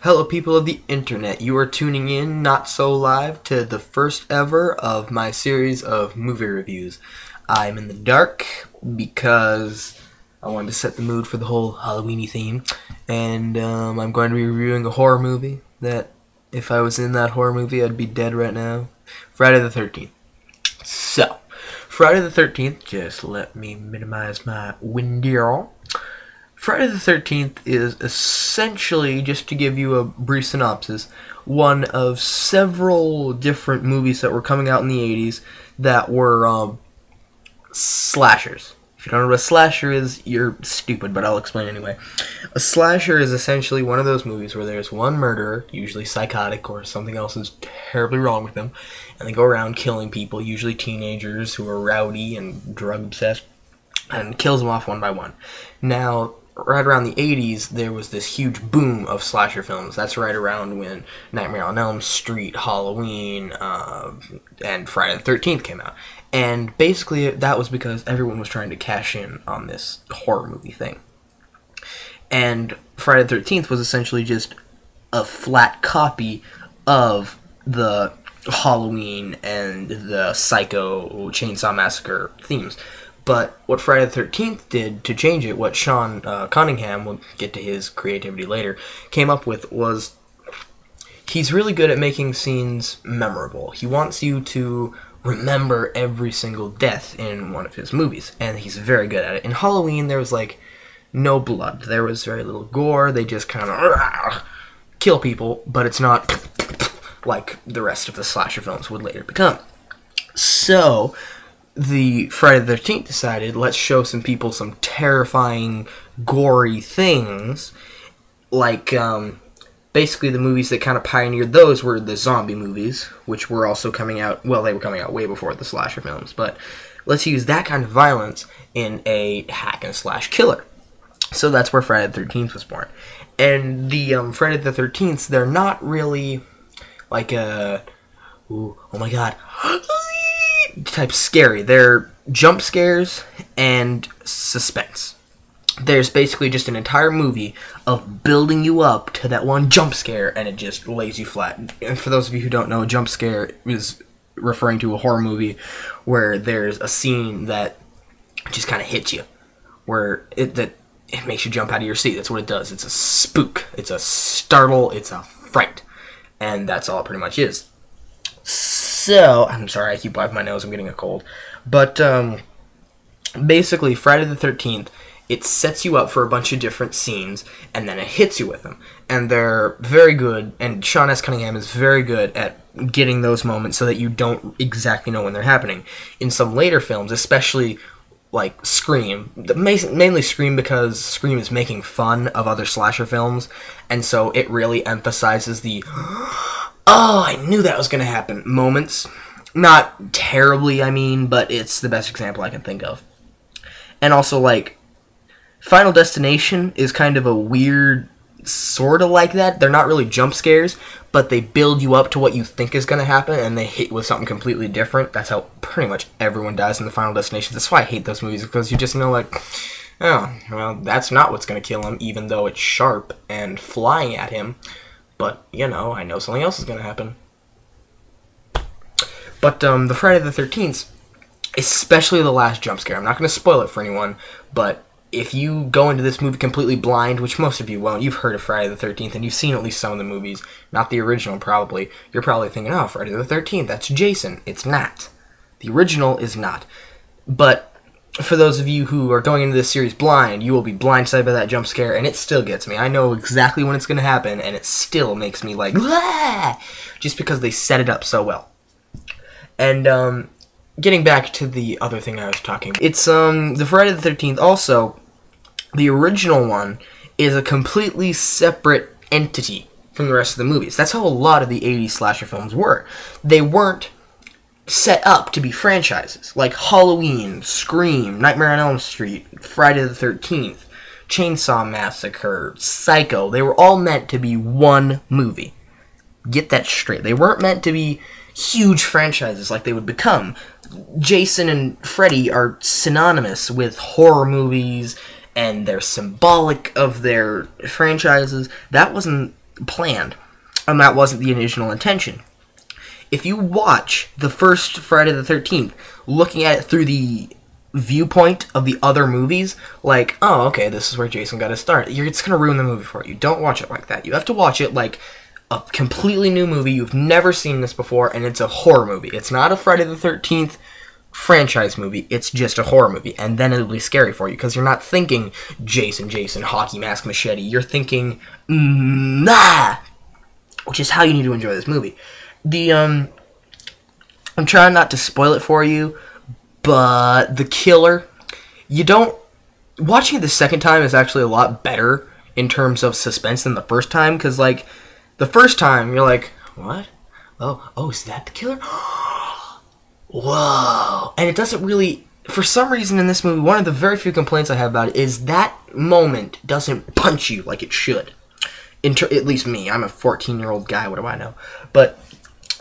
Hello people of the internet, you are tuning in, not so live, to the first ever of my series of movie reviews. I'm in the dark because I wanted to set the mood for the whole Halloween-y theme, and I'm going to be reviewing a horror movie that, if I was in that horror movie, I'd be dead right now. Friday the 13th. So, Friday the 13th, just let me minimize my window. Friday the 13th is essentially, just to give you a brief synopsis, one of several different movies that were coming out in the 80s that were slashers. If you don't know what a slasher is, you're stupid, but I'll explain anyway. A slasher is essentially one of those movies where there's one murderer, usually psychotic or something else is terribly wrong with them, and they go around killing people, usually teenagers who are rowdy and drug-obsessed, and kills them off one by one. Now, right around the 80s, there was this huge boom of slasher films. That's right around when Nightmare on Elm Street, Halloween, and Friday the 13th came out. And basically, that was because everyone was trying to cash in on this horror movie thing. And Friday the 13th was essentially just a flat copy of the Halloween and the Psycho Chainsaw Massacre themes. But what Friday the 13th did to change it, what Sean Cunningham, we'll get to his creativity later, came up with was he's really good at making scenes memorable. He wants you to remember every single death in one of his movies, and he's very good at it. In Halloween, there was, like, no blood. There was very little gore. They just kind of kill people, but it's not like the rest of the slasher films would later become. So the Friday the 13th decided, let's show some people some terrifying, gory things. Like, basically the movies that kind of pioneered those were the zombie movies, which were also coming out, well, they were coming out way before the slasher films, but let's use that kind of violence in a hack-and-slash killer. So that's where Friday the 13th was born. And the Friday the 13th, they're not really like a, ooh, oh my god, type scary. They're jump scares and suspense. There's basically just an entire movie of building you up to that one jump scare, and it just lays you flat. And for those of you who don't know, a jump scare is referring to a horror movie where there's a scene that just kind of hits you, where it makes you jump out of your seat. That's what it does. It's a spook. It's a startle. It's a fright. And that's all it pretty much is. So, I'm sorry, I keep wiping my nose, I'm getting a cold. But, basically, Friday the 13th, it sets you up for a bunch of different scenes, and then it hits you with them. And they're very good, and Sean S. Cunningham is very good at getting those moments so that you don't exactly know when they're happening. In some later films, especially like Scream, mainly Scream because Scream is making fun of other slasher films, and so it really emphasizes the oh, I knew that was going to happen moments. Not terribly, I mean, but it's the best example I can think of. And also, like, Final Destination is kind of a weird, sort of like that. They're not really jump scares, but they build you up to what you think is going to happen, and they hit you with something completely different. That's how pretty much everyone dies in the Final Destination. That's why I hate those movies, because you just know, like, oh, well, that's not what's going to kill him, even though it's sharp and flying at him. But, you know, I know something else is going to happen. But, the Friday the 13th, especially the last jump scare, I'm not going to spoil it for anyone, but if you go into this movie completely blind, which most of you won't, you've heard of Friday the 13th, and you've seen at least some of the movies, not the original probably, you're probably thinking, oh, Friday the 13th, that's Jason. It's not. The original is not. But for those of you who are going into this series blind, you will be blindsided by that jump scare, and it still gets me. I know exactly when it's going to happen, and it still makes me like, ah! Just because they set it up so well. And, getting back to the other thing I was talking about, it's, the Friday the 13th also, the original one is a completely separate entity from the rest of the movies. That's how a lot of the 80s slasher films were. They weren't set up to be franchises, like Halloween, Scream, Nightmare on Elm Street, Friday the 13th, Chainsaw Massacre, Psycho. They were all meant to be one movie. Get that straight. They weren't meant to be huge franchises like they would become. Jason and Freddy are synonymous with horror movies, and they're symbolic of their franchises. That wasn't planned, and that wasn't the original intention. If you watch the first Friday the 13th, looking at it through the viewpoint of the other movies, like, oh, okay, this is where Jason got his start, it's going to ruin the movie for you. Don't watch it like that. You have to watch it like a completely new movie. You've never seen this before, and it's a horror movie. It's not a Friday the 13th franchise movie. It's just a horror movie, and then it'll be scary for you, because you're not thinking Jason, hockey mask, machete. You're thinking, which is how you need to enjoy this movie. I'm trying not to spoil it for you, but the killer, watching it the second time is actually a lot better in terms of suspense than the first time, because, like, the first time, you're like, what? Oh, is that the killer? Whoa. And it doesn't really, for some reason in this movie, one of the very few complaints I have about it is that moment doesn't punch you like it should. At least me. I'm a 14-year-old guy, what do I know? But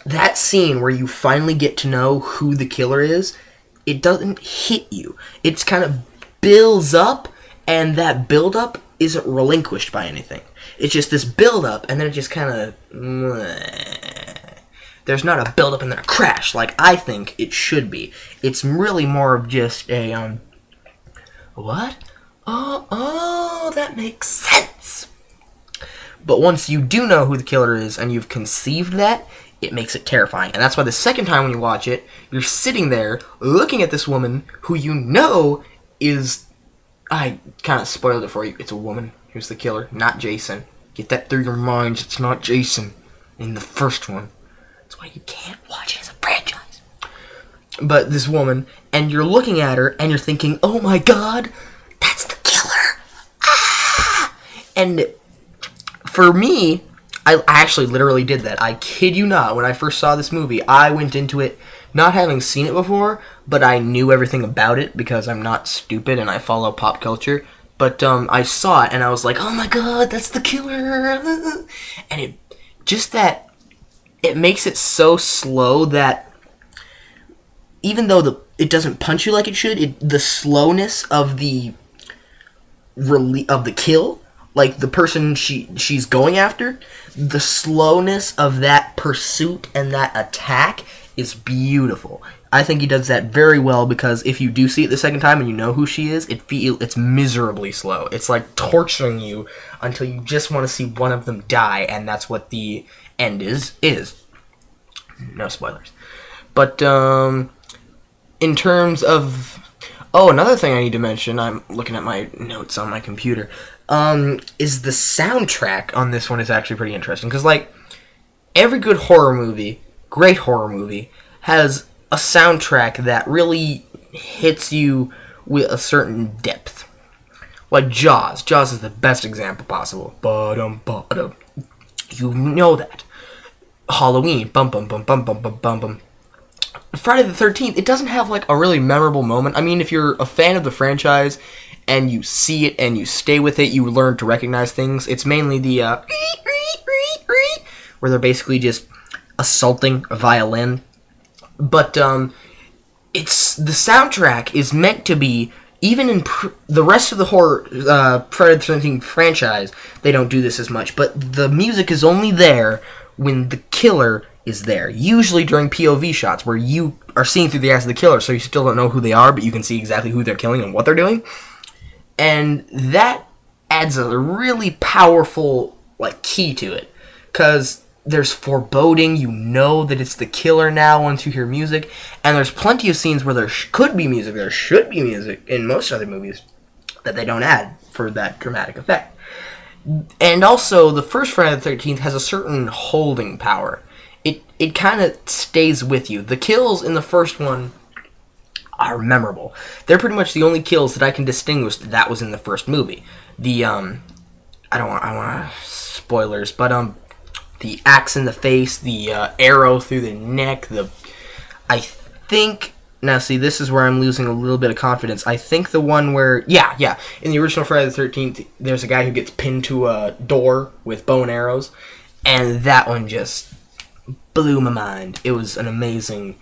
that scene where you finally get to know who the killer is, it doesn't hit you. It's kind of builds up, and that build-up isn't relinquished by anything. It's just this build-up, and then it just kind of... There's not a build-up and then a crash, like I think it should be. It's really more of just a, what? Oh, that makes sense. But once you do know who the killer is, and you've conceived that, it makes it terrifying. And that's why the second time when you watch it, you're sitting there looking at this woman who you know is... I kind of spoiled it for you. It's a woman who's the killer, not Jason. Get that through your minds. It's not Jason in the first one. That's why you can't watch it as a franchise. But this woman, and you're looking at her, and you're thinking, oh my god, that's the killer. Ah! And for me... I actually literally did that. I kid you not. When I first saw this movie, I went into it not having seen it before, but I knew everything about it because I'm not stupid and I follow pop culture. But I saw it and I was like, oh my god, that's the killer. And it makes it so slow that even though it doesn't punch you like it should, the slowness of the kill, like the person she's going after, the slowness of that pursuit and that attack is beautiful. I think he does that very well, because if you do see it the second time and you know who she is, it's miserably slow. It's like torturing you until you just want to see one of them die, and that's what the end is. No spoilers. But in terms of... Oh, another thing I need to mention, I'm looking at my notes on my computer, is the soundtrack on this one is actually pretty interesting. Because, like, every good horror movie, great horror movie, has a soundtrack that really hits you with a certain depth. Like Jaws. Jaws is the best example possible. Ba-dum, ba-dum. You know that. Halloween. Bum, bum, bum, bum, bum, bum, bum, bum. Friday the 13th, it doesn't have, like, a really memorable moment. I mean, if you're a fan of the franchise and you see it and you stay with it, you learn to recognize things. It's mainly the, where they're basically just assaulting a violin. But, it's... The soundtrack is meant to be... Even in the rest of the horror Friday the 13th franchise, they don't do this as much. But the music is only there when the killer is there. Usually during POV shots, where you are seeing through the eyes of the killer, so you still don't know who they are, but you can see exactly who they're killing and what they're doing. And that adds a really powerful, like, key to it. Because there's foreboding, you know that it's the killer now once you hear music, and there's plenty of scenes where there could be music, there should be music in most other movies that they don't add for that dramatic effect. And also, the first Friday the 13th has a certain holding power. It kind of stays with you. The kills in the first one are memorable. They're pretty much the only kills that I can distinguish that was in the first movie. The, I don't want spoilers, but, the axe in the face, the arrow through the neck, I think... Now, see, this is where I'm losing a little bit of confidence. I think the one where... Yeah. In the original Friday the 13th, there's a guy who gets pinned to a door with bow and arrows. And that one just blew my mind. It was an amazing,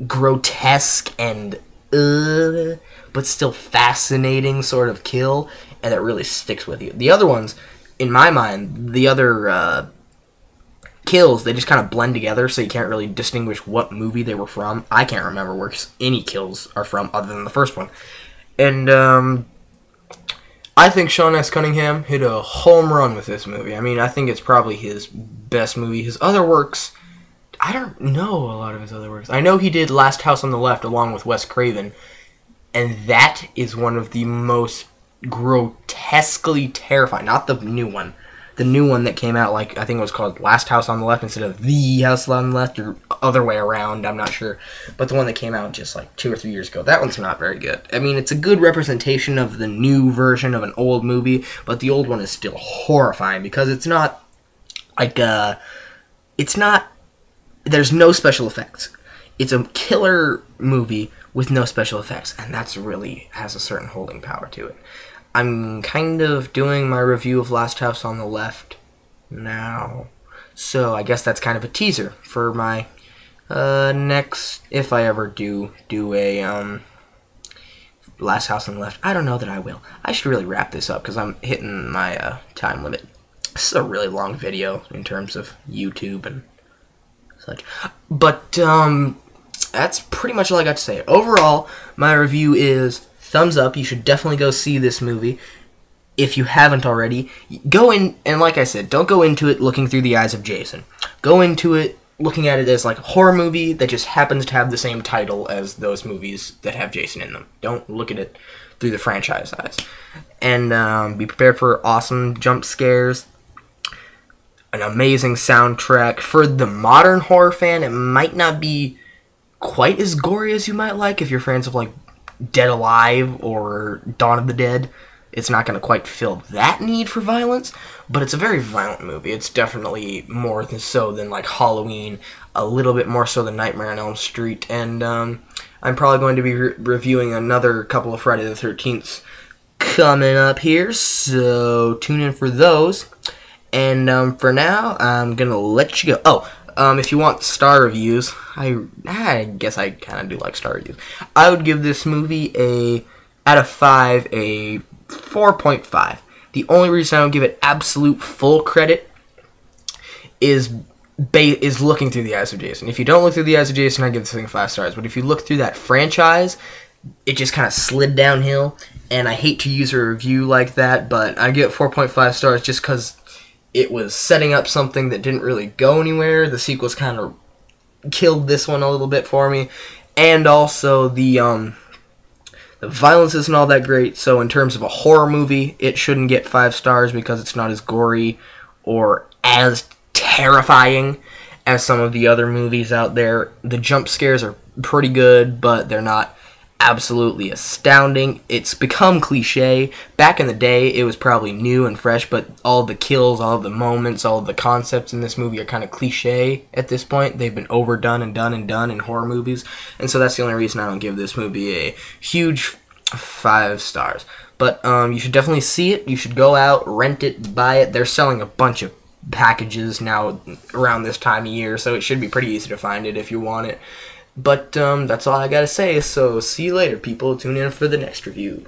grotesque, and... but still fascinating sort of kill. And it really sticks with you. The other ones... in my mind, the other kills, they just kind of blend together, so you can't really distinguish what movie they were from. I can't remember where any kills are from other than the first one. And I think Sean S. Cunningham hit a home run with this movie. I mean, I think it's probably his best movie. His other works, I don't know a lot of his other works. I know he did Last House on the Left along with Wes Craven, and that is one of the most grotesquely terrifying. Not the new one. The new one that came out, like, I think it was called Last House on the Left instead of The House on the Left, or other way around, I'm not sure. But the one that came out just like 2 or 3 years ago, that one's not very good. I mean, it's a good representation of the new version of an old movie, but the old one is still horrifying because it's not, like, there's no special effects. It's a killer movie with no special effects, and that's really has a certain holding power to it. I'm kind of doing my review of Last House on the Left now, so I guess that's kind of a teaser for my next, if I ever do a Last House on the Left. I don't know that I will. I should really wrap this up because I'm hitting my time limit. This is a really long video in terms of YouTube and such, but that's pretty much all I got to say. Overall, my review is thumbs up. You should definitely go see this movie if you haven't already. Go in, and like I said, don't go into it looking through the eyes of Jason. Go into it looking at it as like a horror movie that just happens to have the same title as those movies that have Jason in them. Don't look at it through the franchise eyes. And be prepared for awesome jump scares, an amazing soundtrack. For the modern horror fan, it might not be quite as gory as you might like if you're fans of like Dead Alive or Dawn of the Dead. It's not going to quite fill that need for violence, but it's a very violent movie. It's definitely more so than like Halloween, a little bit more so than Nightmare on Elm Street, and I'm probably going to be reviewing another couple of Friday the 13th coming up here, so tune in for those. And for now, I'm going to let you go. If you want star reviews, I guess I kind of do like star reviews. I would give this movie out of 5, a 4.5. The only reason I don't give it absolute full credit is looking through the eyes of Jason. If you don't look through the eyes of Jason, I give this thing 5 stars. But if you look through that franchise, it just kind of slid downhill. And I hate to use a review like that, but I give it 4.5 stars just because it was setting up something that didn't really go anywhere. The sequels kind of killed this one a little bit for me. And also, the violence isn't all that great. So in terms of a horror movie, it shouldn't get 5 stars because it's not as gory or as terrifying as some of the other movies out there. The jump scares are pretty good, but they're not absolutely astounding. It's become cliche. Back in the day, it was probably new and fresh, but all the kills, all the moments, all the concepts in this movie are kind of cliche at this point. They've been overdone and done and done in horror movies, and so that's the only reason I don't give this movie a huge 5 stars. But you should definitely see it. You should go out, rent it, buy it. They're selling a bunch of packages now around this time of year, so it should be pretty easy to find it if you want it. But that's all I gotta say, so see you later, people. Tune in for the next review.